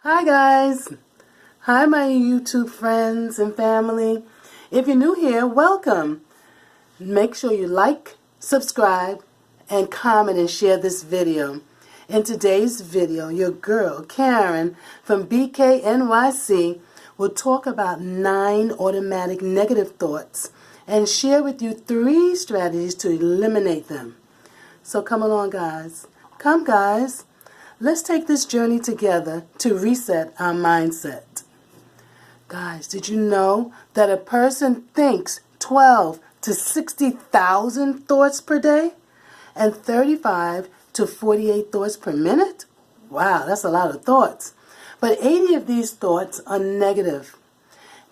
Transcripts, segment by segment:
Hi guys. Hi my YouTube friends and family. If you're new here, welcome. Make sure you like, subscribe, and comment and share this video. In today's video, your girl Karen from BKNYC will talk about 9 automatic negative thoughts and share with you 3 strategies to eliminate them. So come along guys. Come guys. Let's take this journey together to reset our mindset. Guys, did you know that a person thinks 12 to 60,000 thoughts per day and 35 to 48 thoughts per minute? Wow, that's a lot of thoughts. But 80 of these thoughts are negative.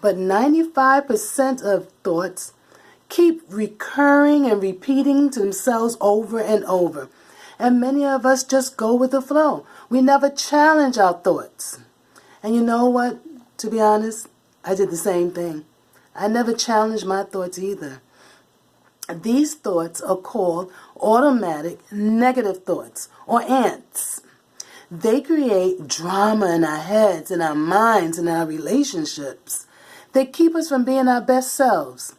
But 95% of thoughts keep recurring and repeating to themselves over and over. And many of us just go with the flow. We never challenge our thoughts. And you know what? To be honest, I did the same thing. I never challenged my thoughts either. These thoughts are called automatic negative thoughts, or ants. They create drama in our heads, in our minds, in our relationships. They keep us from being our best selves.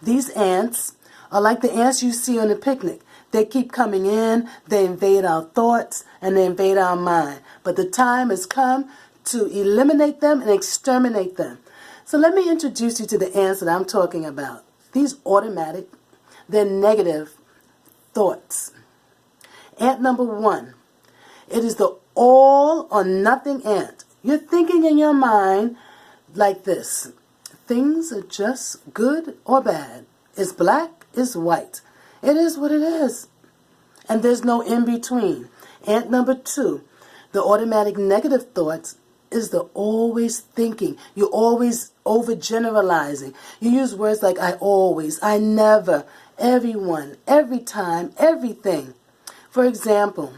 These ants are like the ants you see on a picnic. They keep coming in, they invade our thoughts, and they invade our mind. But the time has come to eliminate them and exterminate them. So let me introduce you to the ants that I'm talking about. These automatic, they're negative thoughts. Ant number 1. It is the all or nothing ant. You're thinking in your mind like this. Things are just good or bad. It's black, it's white. It is what it is. And there's no in between. Ant number 2, the automatic negative thoughts is the always thinking. You're always overgeneralizing. You use words like I always, I never, everyone, every time, everything. For example,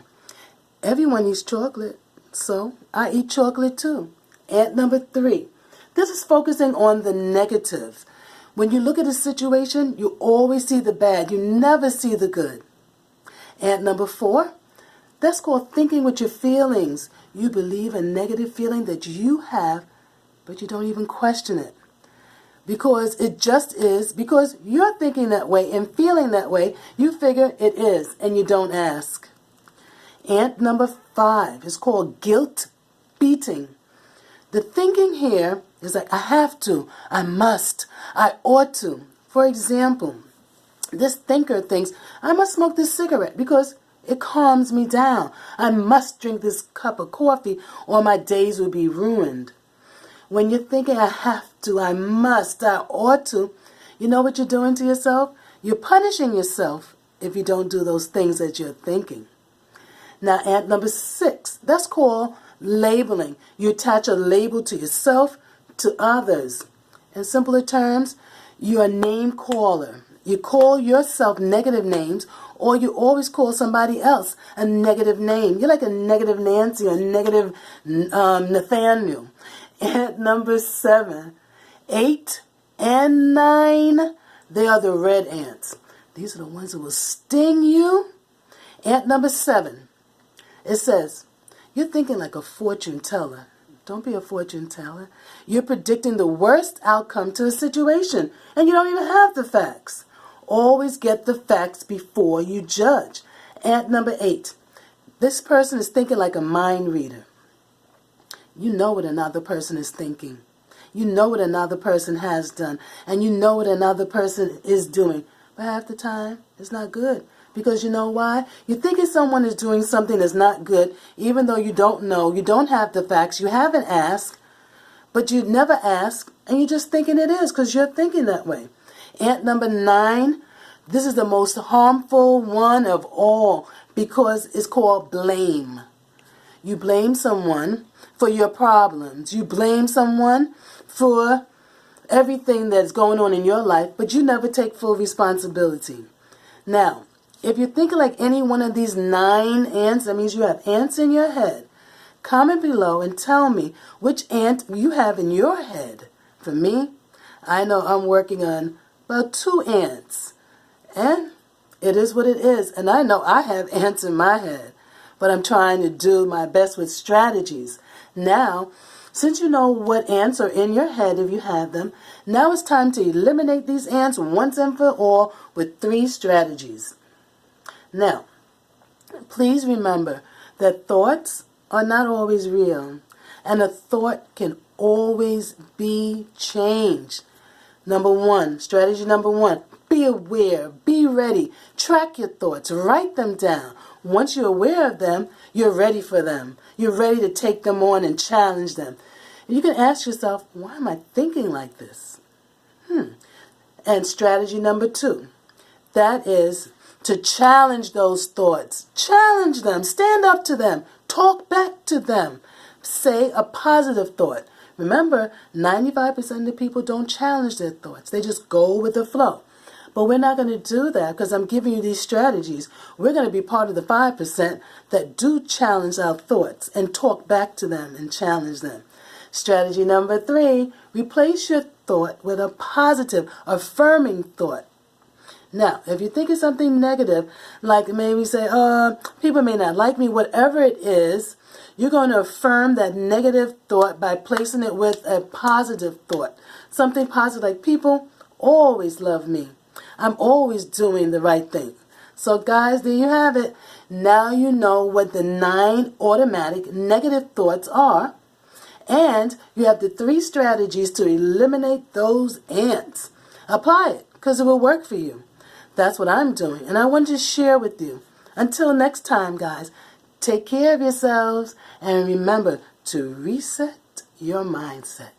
everyone eats chocolate, so I eat chocolate too. Ant number 3, this is focusing on the negative. When you look at a situation, you always see the bad. You never see the good. Ant number 4, that's called thinking with your feelings. You believe a negative feeling that you have, but you don't even question it. Because it just is, because you're thinking that way and feeling that way, you figure it is, and you don't ask. Ant number 5 is called guilt beating. The thinking here is like, I have to, I must, I ought to. For example, this thinker thinks, I must smoke this cigarette because it calms me down. I must drink this cup of coffee or my days will be ruined. When you're thinking, I have to, I must, I ought to, you know what you're doing to yourself? You're punishing yourself if you don't do those things that you're thinking. Now, ant number 6, that's called labeling. You attach a label to yourself, to others. In simpler terms, you're a name caller. You call yourself negative names, or you always call somebody else a negative name. You're like a negative Nancy, a negative Nathaniel. Ant number 7, 8, and 9, they are the red ants. These are the ones that will sting you. Ant number 7, it says, you're thinking like a fortune teller. Don't be a fortune teller. You're predicting the worst outcome to a situation, and you don't even have the facts. Always get the facts before you judge. Ant number 8. This person is thinking like a mind reader. You know what another person is thinking. You know what another person has done, and you know what another person is doing. But half the time, it's not good. Because you know why? You're thinking someone is doing something that's not good, even though you don't know, you don't have the facts, you haven't asked, but you never ask, and you're just thinking it is because you're thinking that way. Ant number 9, this is the most harmful one of all because it's called blame. You blame someone for your problems. You blame someone for everything that's going on in your life, but you never take full responsibility. Now, if you're thinking like any one of these 9 ants, that means you have ants in your head. Comment below and tell me which ant you have in your head. For me, I know I'm working on about 2 ants. And it is what it is. And I know I have ants in my head. But I'm trying to do my best with strategies. Now, since you know what ants are in your head if you have them, now it's time to eliminate these ants once and for all with 3 strategies. Now, please remember that thoughts are not always real, and a thought can always be changed. Strategy number 1, be aware, be ready, track your thoughts, write them down. Once you're aware of them, you're ready for them. You're ready to take them on and challenge them. And you can ask yourself, why am I thinking like this? And strategy number 2, that is to challenge those thoughts. Challenge them, stand up to them, talk back to them. Say a positive thought. Remember, 95% of the people don't challenge their thoughts. They just go with the flow. But we're not going to do that because I'm giving you these strategies. We're going to be part of the 5% that do challenge our thoughts and talk back to them and challenge them. Strategy number 3, replace your thought with a positive, affirming thought. Now, if you think of something negative, like maybe say, people may not like me, whatever it is, you're going to affirm that negative thought by placing it with a positive thought. Something positive like, people always love me. I'm always doing the right thing. So guys, there you have it. Now you know what the 9 automatic negative thoughts are. And you have the 3 strategies to eliminate those ants. Apply it because it will work for you. That's what I'm doing. And I wanted to share with you. Until next time, guys, take care of yourselves and remember to reset your mindset.